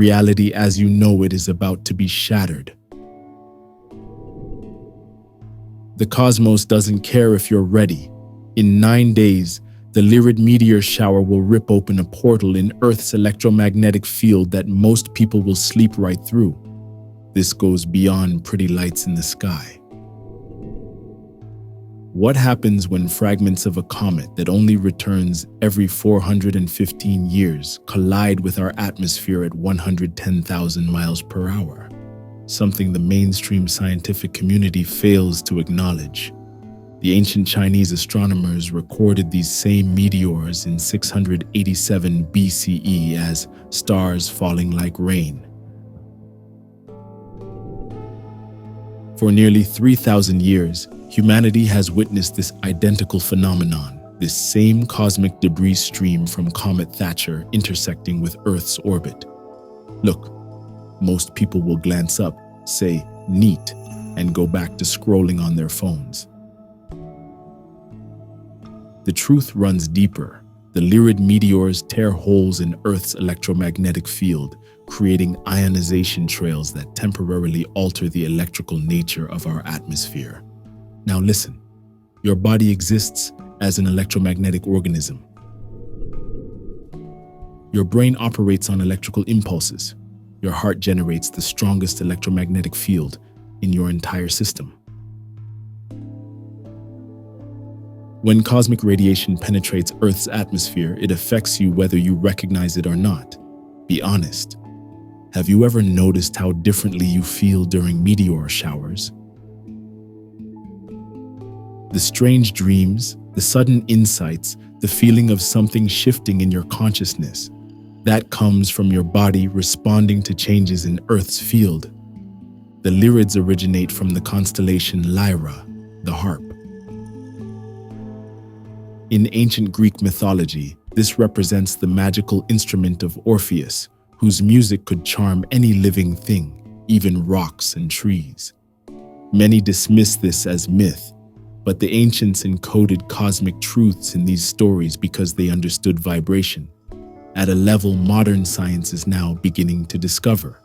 Reality as you know it is about to be shattered. The cosmos doesn't care if you're ready. In 9 days, the Lyrid meteor shower will rip open a portal in Earth's electromagnetic field that most people will sleep right through. This goes beyond pretty lights in the sky. What happens when fragments of a comet that only returns every 415 years collide with our atmosphere at 110,000 miles per hour? Something the mainstream scientific community fails to acknowledge. The ancient Chinese astronomers recorded these same meteors in 687 BCE as stars falling like rain. For nearly 3,000 years, humanity has witnessed this identical phenomenon, this same cosmic debris stream from Comet Thatcher intersecting with Earth's orbit. Look, most people will glance up, say, "neat," and go back to scrolling on their phones. The truth runs deeper. The Lyrid meteors tear holes in Earth's electromagnetic field, creating ionization trails that temporarily alter the electrical nature of our atmosphere. Now listen, your body exists as an electromagnetic organism. Your brain operates on electrical impulses. Your heart generates the strongest electromagnetic field in your entire system. When cosmic radiation penetrates Earth's atmosphere, it affects you whether you recognize it or not. Be honest. Have you ever noticed how differently you feel during meteor showers? The strange dreams, the sudden insights, the feeling of something shifting in your consciousness, that comes from your body responding to changes in Earth's field. The Lyrids originate from the constellation Lyra, the harp. In ancient Greek mythology, this represents the magical instrument of Orpheus, whose music could charm any living thing, even rocks and trees. Many dismiss this as myth, but the ancients encoded cosmic truths in these stories because they understood vibration, at a level modern science is now beginning to discover.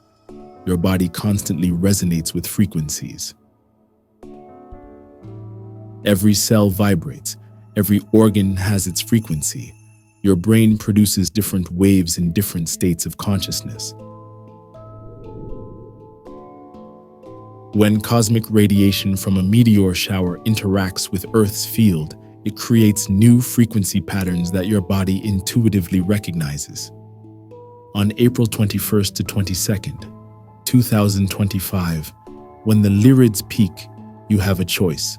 Your body constantly resonates with frequencies. Every cell vibrates. Every organ has its frequency. Your brain produces different waves in different states of consciousness. When cosmic radiation from a meteor shower interacts with Earth's field, it creates new frequency patterns that your body intuitively recognizes. On April 21st to 22nd, 2025, when the Lyrids peak, you have a choice.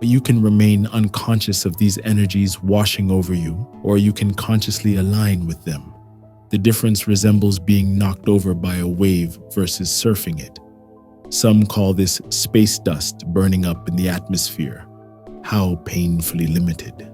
You can remain unconscious of these energies washing over you, or you can consciously align with them. The difference resembles being knocked over by a wave versus surfing it. Some call this space dust burning up in the atmosphere. How painfully limited.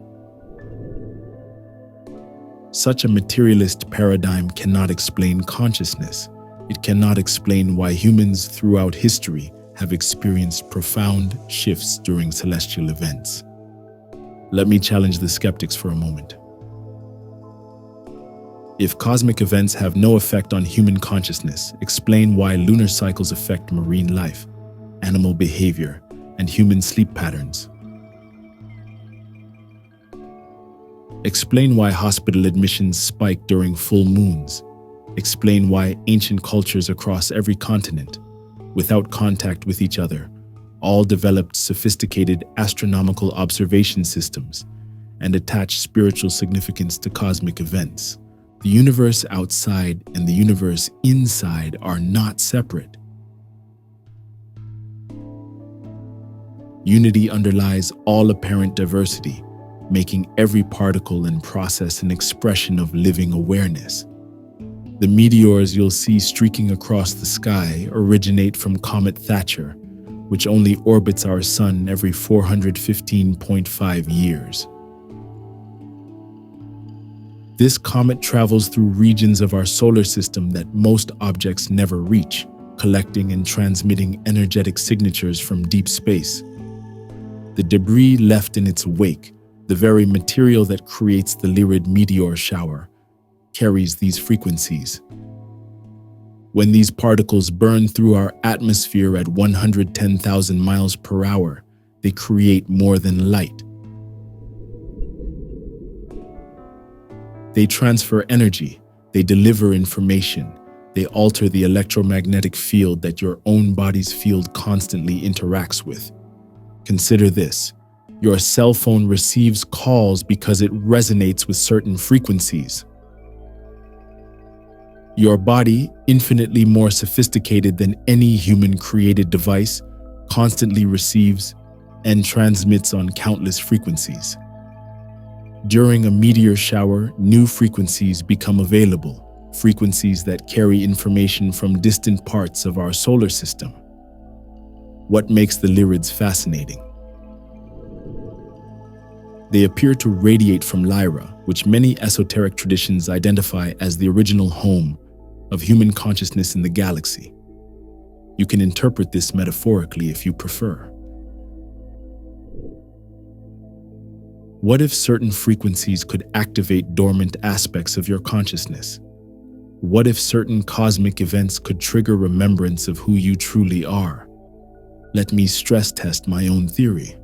Such a materialist paradigm cannot explain consciousness. It cannot explain why humans throughout history have experienced profound shifts during celestial events. Let me challenge the skeptics for a moment. If cosmic events have no effect on human consciousness, explain why lunar cycles affect marine life, animal behavior, and human sleep patterns. Explain why hospital admissions spike during full moons. Explain why ancient cultures across every continent, without contact with each other, all developed sophisticated astronomical observation systems and attached spiritual significance to cosmic events. The universe outside and the universe inside are not separate. Unity underlies all apparent diversity, making every particle and process an expression of living awareness. The meteors you'll see streaking across the sky originate from Comet Thatcher, which only orbits our sun every 415.5 years. This comet travels through regions of our solar system that most objects never reach, collecting and transmitting energetic signatures from deep space. The debris left in its wake, the very material that creates the Lyrid meteor shower, carries these frequencies. When these particles burn through our atmosphere at 110,000 miles per hour, they create more than light. They transfer energy, they deliver information, they alter the electromagnetic field that your own body's field constantly interacts with. Consider this. Your cell phone receives calls because it resonates with certain frequencies. Your body, infinitely more sophisticated than any human-created device, constantly receives and transmits on countless frequencies. During a meteor shower, new frequencies become available, frequencies that carry information from distant parts of our solar system. What makes the Lyrids fascinating? They appear to radiate from Lyra, which many esoteric traditions identify as the original home of human consciousness in the galaxy. You can interpret this metaphorically if you prefer. What if certain frequencies could activate dormant aspects of your consciousness? What if certain cosmic events could trigger remembrance of who you truly are? Let me stress test my own theory.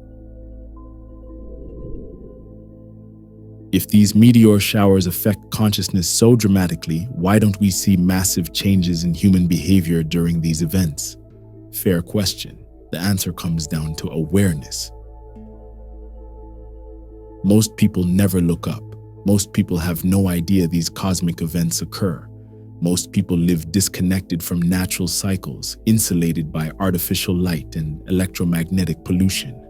If these meteor showers affect consciousness so dramatically, why don't we see massive changes in human behavior during these events? Fair question. The answer comes down to awareness. Most people never look up. Most people have no idea these cosmic events occur. Most people live disconnected from natural cycles, insulated by artificial light and electromagnetic pollution.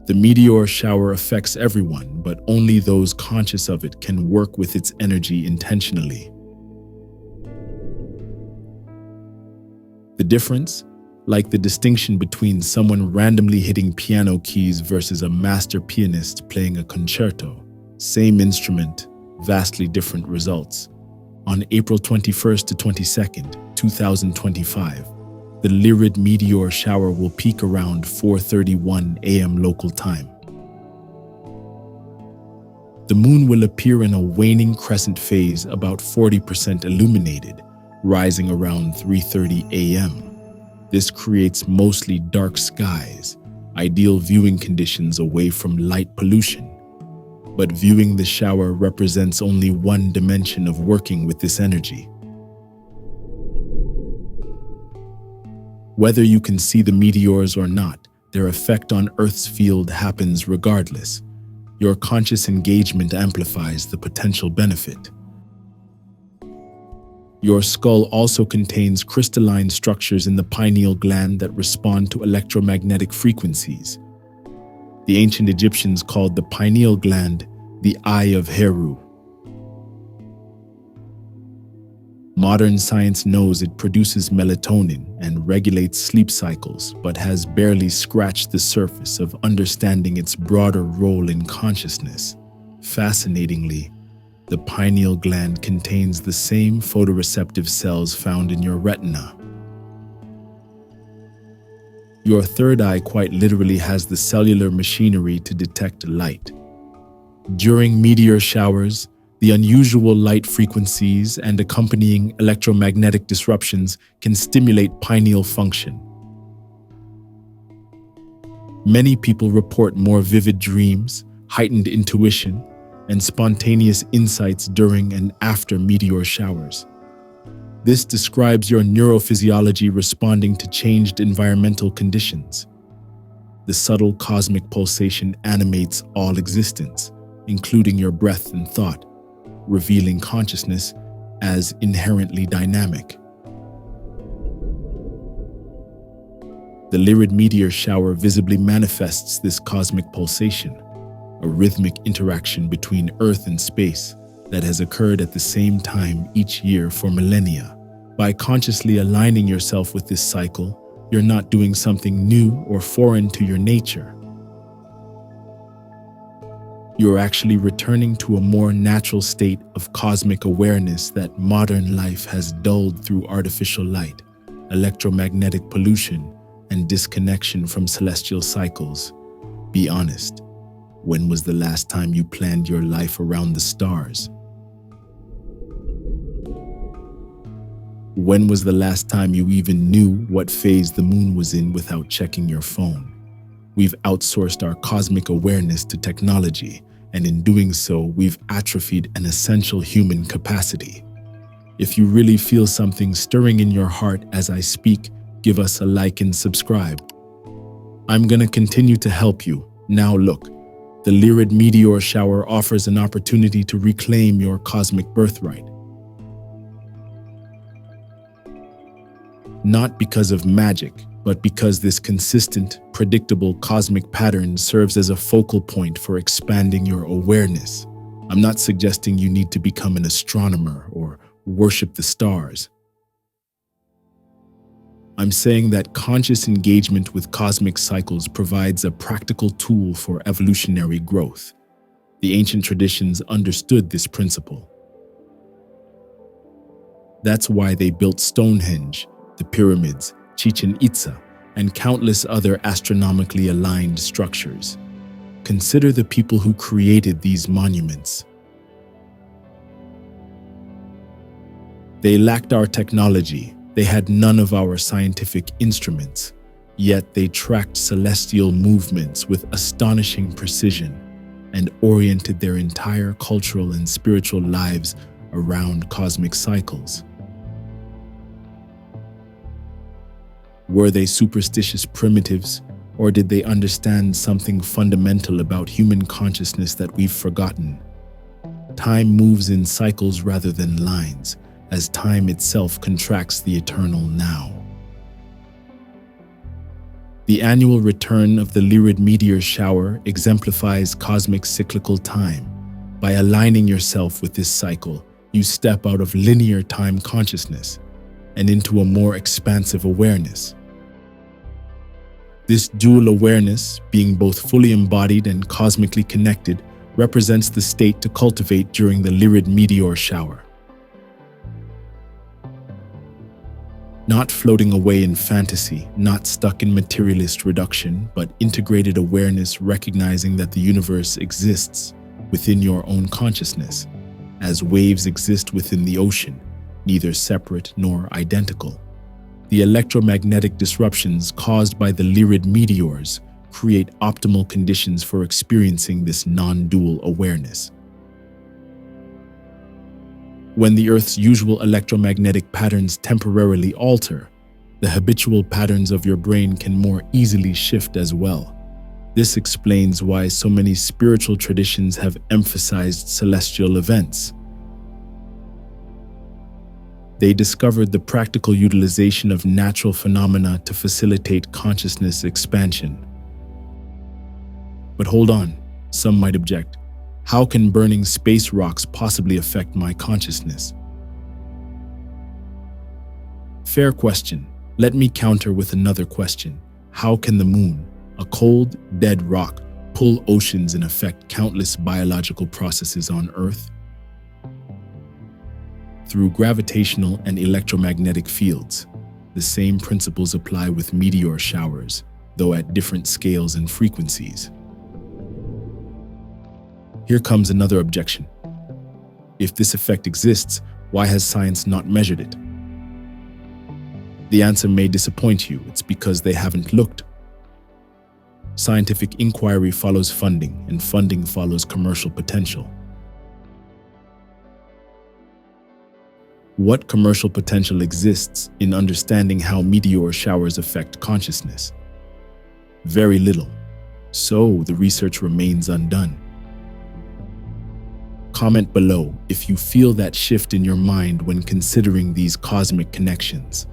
The meteor shower affects everyone, but only those conscious of it can work with its energy intentionally. The difference? Like the distinction between someone randomly hitting piano keys versus a master pianist playing a concerto. Same instrument, vastly different results. On April 21st to 22nd, 2025, the Lyrid meteor shower will peak around 4:31 a.m. local time. The moon will appear in a waning crescent phase, about 40% illuminated, rising around 3:30 a.m. This creates mostly dark skies, ideal viewing conditions away from light pollution. But viewing the shower represents only one dimension of working with this energy. Whether you can see the meteors or not, their effect on Earth's field happens regardless. Your conscious engagement amplifies the potential benefit. Your skull also contains crystalline structures in the pineal gland that respond to electromagnetic frequencies. The ancient Egyptians called the pineal gland the Eye of Heru. Modern science knows it produces melatonin and regulates sleep cycles, but has barely scratched the surface of understanding its broader role in consciousness. Fascinatingly, the pineal gland contains the same photoreceptive cells found in your retina. Your third eye quite literally has the cellular machinery to detect light. During meteor showers, the unusual light frequencies and accompanying electromagnetic disruptions can stimulate pineal function. Many people report more vivid dreams, heightened intuition, and spontaneous insights during and after meteor showers. This describes your neurophysiology responding to changed environmental conditions. The subtle cosmic pulsation animates all existence, including your breath and thought, revealing consciousness as inherently dynamic. The Lyrid meteor shower visibly manifests this cosmic pulsation, a rhythmic interaction between Earth and space that has occurred at the same time each year for millennia. By consciously aligning yourself with this cycle, you're not doing something new or foreign to your nature. You're actually returning to a more natural state of cosmic awareness that modern life has dulled through artificial light, electromagnetic pollution, and disconnection from celestial cycles. Be honest. When was the last time you planned your life around the stars? When was the last time you even knew what phase the moon was in without checking your phone? We've outsourced our cosmic awareness to technology, and in doing so, we've atrophied an essential human capacity. If you really feel something stirring in your heart as I speak, give us a like and subscribe. I'm going to continue to help you. Now look, the Lyrid meteor shower offers an opportunity to reclaim your cosmic birthright. Not because of magic, but because this consistent, predictable cosmic pattern serves as a focal point for expanding your awareness. I'm not suggesting you need to become an astronomer or worship the stars. I'm saying that conscious engagement with cosmic cycles provides a practical tool for evolutionary growth. The ancient traditions understood this principle. That's why they built Stonehenge, the pyramids, Chichen Itza, and countless other astronomically aligned structures. Consider the people who created these monuments. They lacked our technology. They had none of our scientific instruments, yet they tracked celestial movements with astonishing precision and oriented their entire cultural and spiritual lives around cosmic cycles. Were they superstitious primitives, or did they understand something fundamental about human consciousness that we've forgotten? Time moves in cycles rather than lines, as time itself contracts the eternal now. The annual return of the Lyrid meteor shower exemplifies cosmic cyclical time. By aligning yourself with this cycle, you step out of linear time consciousness and into a more expansive awareness. This dual awareness, being both fully embodied and cosmically connected, represents the state to cultivate during the Lyrid meteor shower. Not floating away in fantasy, not stuck in materialist reduction, but integrated awareness recognizing that the universe exists within your own consciousness, as waves exist within the ocean, neither separate nor identical. The electromagnetic disruptions caused by the Lyrid meteors create optimal conditions for experiencing this non-dual awareness. When the Earth's usual electromagnetic patterns temporarily alter, the habitual patterns of your brain can more easily shift as well. This explains why so many spiritual traditions have emphasized celestial events. They discovered the practical utilization of natural phenomena to facilitate consciousness expansion. But hold on, some might object. How can burning space rocks possibly affect my consciousness? Fair question. Let me counter with another question. How can the moon, a cold, dead rock, pull oceans and affect countless biological processes on Earth? Through gravitational and electromagnetic fields. The same principles apply with meteor showers, though at different scales and frequencies. Here comes another objection. If this effect exists, why has science not measured it? The answer may disappoint you. It's because they haven't looked. Scientific inquiry follows funding, and funding follows commercial potential. What commercial potential exists in understanding how meteor showers affect consciousness? Very little. So the research remains undone. Comment below if you feel that shift in your mind when considering these cosmic connections.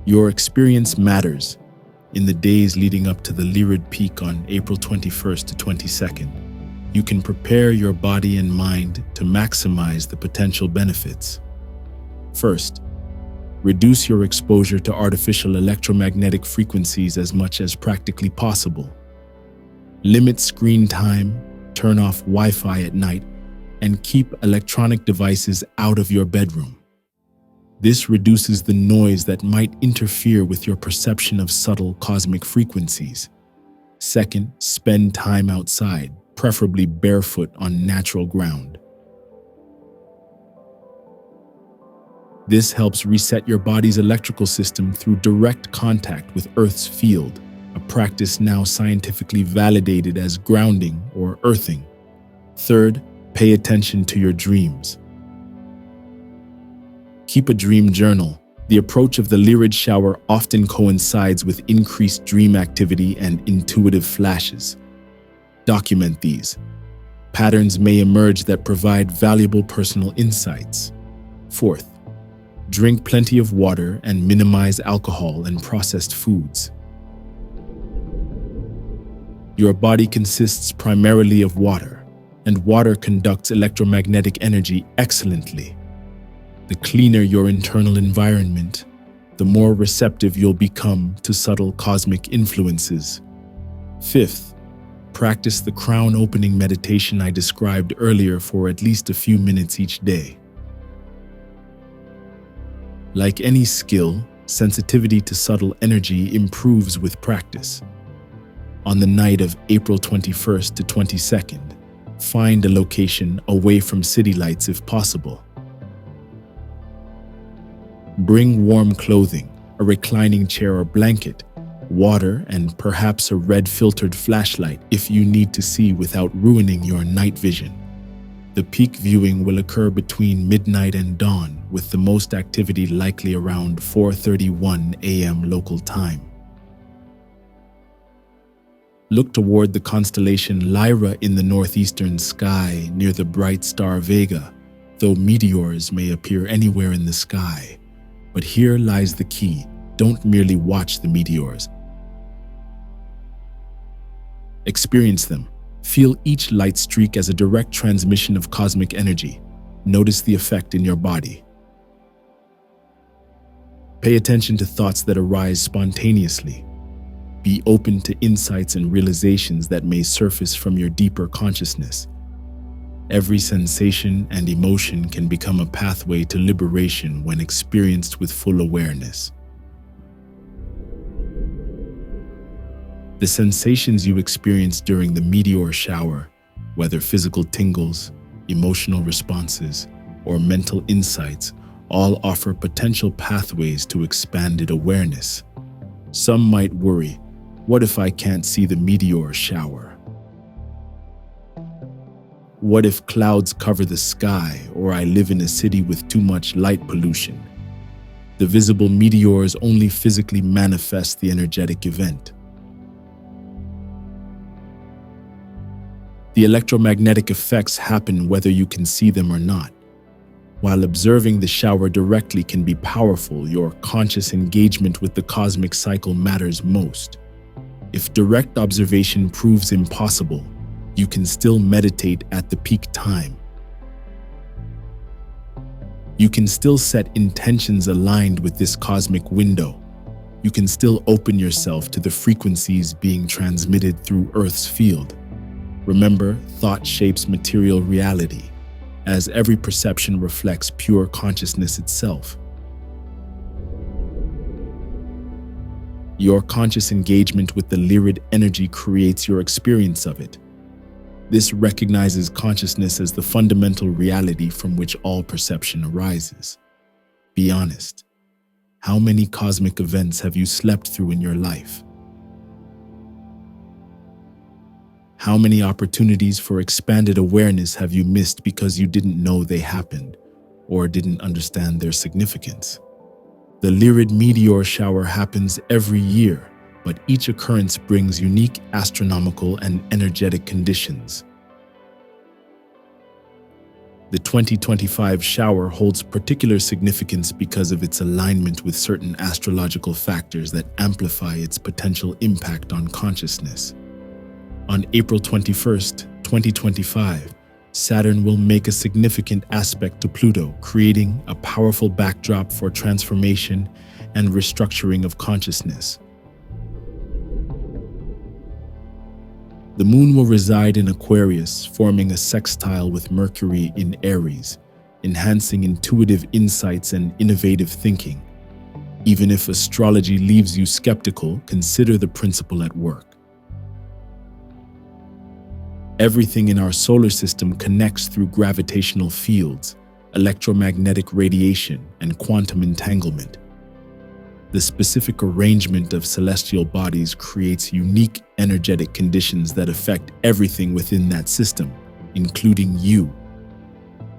Your experience matters. In the days leading up to the Lyrid peak on April 21st to 22nd, you can prepare your body and mind to maximize the potential benefits. First, reduce your exposure to artificial electromagnetic frequencies as much as practically possible. Limit screen time, turn off Wi-Fi at night, and keep electronic devices out of your bedroom. This reduces the noise that might interfere with your perception of subtle cosmic frequencies. Second, spend time outside, preferably barefoot on natural ground. This helps reset your body's electrical system through direct contact with Earth's field, a practice now scientifically validated as grounding or earthing. Third, pay attention to your dreams. Keep a dream journal. The approach of the Lyrid shower often coincides with increased dream activity and intuitive flashes. Document these. Patterns may emerge that provide valuable personal insights. Fourth, drink plenty of water and minimize alcohol and processed foods. Your body consists primarily of water, and water conducts electromagnetic energy excellently. The cleaner your internal environment, the more receptive you'll become to subtle cosmic influences. Fifth, practice the crown opening meditation I described earlier for at least a few minutes each day. Like any skill, sensitivity to subtle energy improves with practice. On the night of April 21st to 22nd, find a location away from city lights if possible. Bring warm clothing, a reclining chair or blanket, water, and perhaps a red-filtered flashlight if you need to see without ruining your night vision. The peak viewing will occur between midnight and dawn, with the most activity likely around 4:31 a.m. local time. Look toward the constellation Lyra in the northeastern sky near the bright star Vega, though meteors may appear anywhere in the sky. But here lies the key: don't merely watch the meteors. Experience them. Feel each light streak as a direct transmission of cosmic energy. Notice the effect in your body. Pay attention to thoughts that arise spontaneously. Be open to insights and realizations that may surface from your deeper consciousness. Every sensation and emotion can become a pathway to liberation when experienced with full awareness. The sensations you experience during the meteor shower, whether physical tingles, emotional responses, or mental insights, all offer potential pathways to expanded awareness. Some might worry, what if I can't see the meteor shower? What if clouds cover the sky, or I live in a city with too much light pollution? The visible meteors only physically manifest the energetic event. The electromagnetic effects happen whether you can see them or not. While observing the shower directly can be powerful, your conscious engagement with the cosmic cycle matters most. If direct observation proves impossible, you can still meditate at the peak time. You can still set intentions aligned with this cosmic window. You can still open yourself to the frequencies being transmitted through Earth's field. Remember, thought shapes material reality, as every perception reflects pure consciousness itself. Your conscious engagement with the Lyrid energy creates your experience of it. This recognizes consciousness as the fundamental reality from which all perception arises. Be honest. How many cosmic events have you slept through in your life? How many opportunities for expanded awareness have you missed because you didn't know they happened or didn't understand their significance? The Lyrid meteor shower happens every year, but each occurrence brings unique astronomical and energetic conditions. The 2025 shower holds particular significance because of its alignment with certain astrological factors that amplify its potential impact on consciousness. On April 21st, 2025, Saturn will make a significant aspect to Pluto, creating a powerful backdrop for transformation and restructuring of consciousness. The moon will reside in Aquarius, forming a sextile with Mercury in Aries, enhancing intuitive insights and innovative thinking. Even if astrology leaves you skeptical, consider the principle at work. Everything in our solar system connects through gravitational fields, electromagnetic radiation, and quantum entanglement. The specific arrangement of celestial bodies creates unique energetic conditions that affect everything within that system, including you.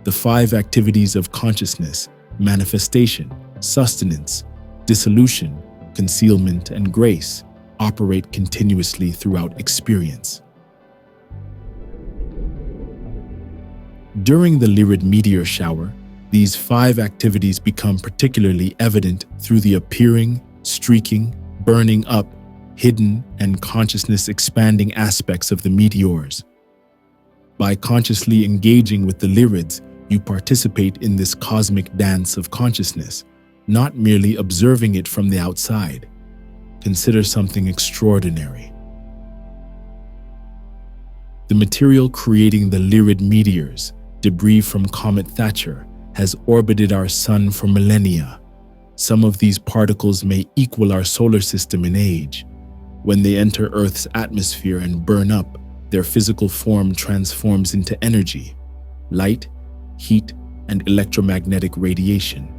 The 5 activities of consciousness: manifestation, sustenance, dissolution, concealment, and grace operate continuously throughout experience. During the Lyrid meteor shower, these 5 activities become particularly evident through the appearing, streaking, burning up, hidden, and consciousness-expanding aspects of the meteors. By consciously engaging with the Lyrids, you participate in this cosmic dance of consciousness, not merely observing it from the outside. Consider something extraordinary. The material creating the Lyrid meteors, debris from Comet Thatcher, has orbited our sun for millennia. Some of these particles may equal our solar system in age. When they enter Earth's atmosphere and burn up, their physical form transforms into energy, light, heat, and electromagnetic radiation.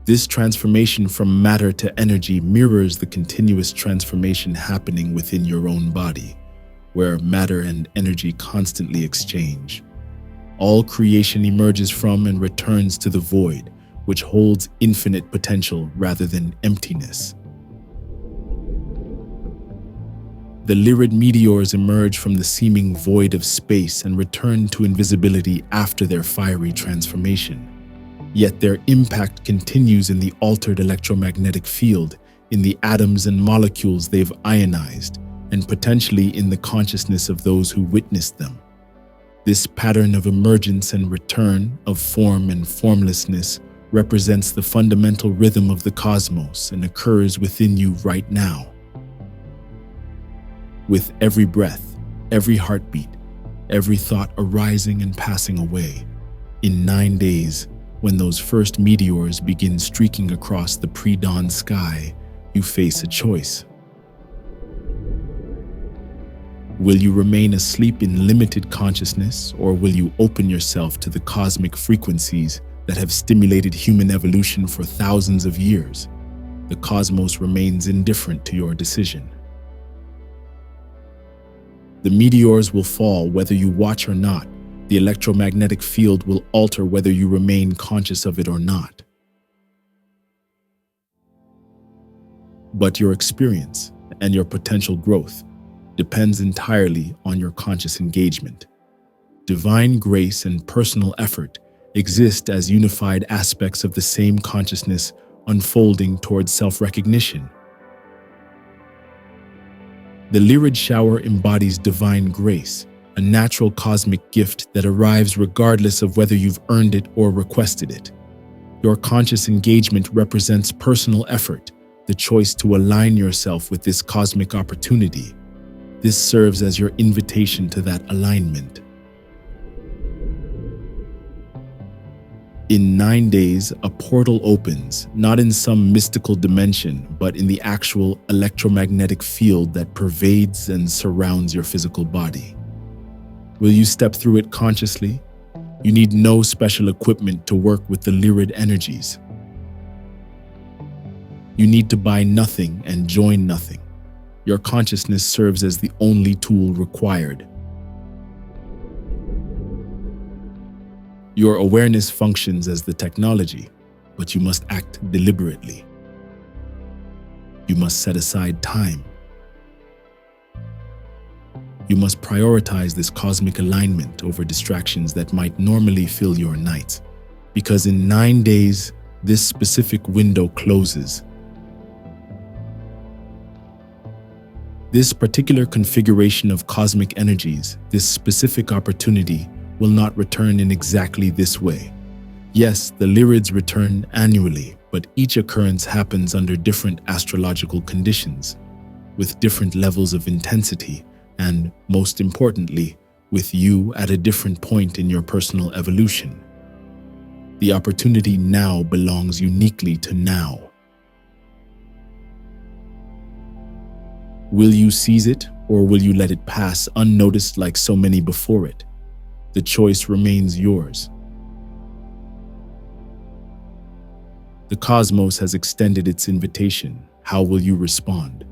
This transformation from matter to energy mirrors the continuous transformation happening within your own body, where matter and energy constantly exchange. All creation emerges from and returns to the void, which holds infinite potential rather than emptiness. The Lyrid meteors emerge from the seeming void of space and return to invisibility after their fiery transformation. Yet their impact continues in the altered electromagnetic field, in the atoms and molecules they've ionized, and potentially in the consciousness of those who witnessed them. This pattern of emergence and return, of form and formlessness, represents the fundamental rhythm of the cosmos and occurs within you right now. With every breath, every heartbeat, every thought arising and passing away, in 9 days, when those first meteors begin streaking across the pre-dawn sky, you face a choice. Will you remain asleep in limited consciousness, or will you open yourself to the cosmic frequencies that have stimulated human evolution for thousands of years? The cosmos remains indifferent to your decision. The meteors will fall whether you watch or not. The electromagnetic field will alter whether you remain conscious of it or not. But your experience and your potential growth depends entirely on your conscious engagement. Divine grace and personal effort exist as unified aspects of the same consciousness unfolding towards self-recognition. The Lyrid shower embodies divine grace, a natural cosmic gift that arrives regardless of whether you've earned it or requested it. Your conscious engagement represents personal effort, the choice to align yourself with this cosmic opportunity. This serves as your invitation to that alignment. In 9 days, a portal opens, not in some mystical dimension, but in the actual electromagnetic field that pervades and surrounds your physical body. Will you step through it consciously? You need no special equipment to work with the Lyrid energies. You need to buy nothing and join nothing. Your consciousness serves as the only tool required. Your awareness functions as the technology, but you must act deliberately. You must set aside time. You must prioritize this cosmic alignment over distractions that might normally fill your nights, because in 9 days, this specific window closes. This particular configuration of cosmic energies, this specific opportunity, will not return in exactly this way. Yes, the Lyrids return annually, but each occurrence happens under different astrological conditions, with different levels of intensity, and, most importantly, with you at a different point in your personal evolution. The opportunity now belongs uniquely to now. Will you seize it, or will you let it pass unnoticed like so many before it? The choice remains yours. The cosmos has extended its invitation. How will you respond?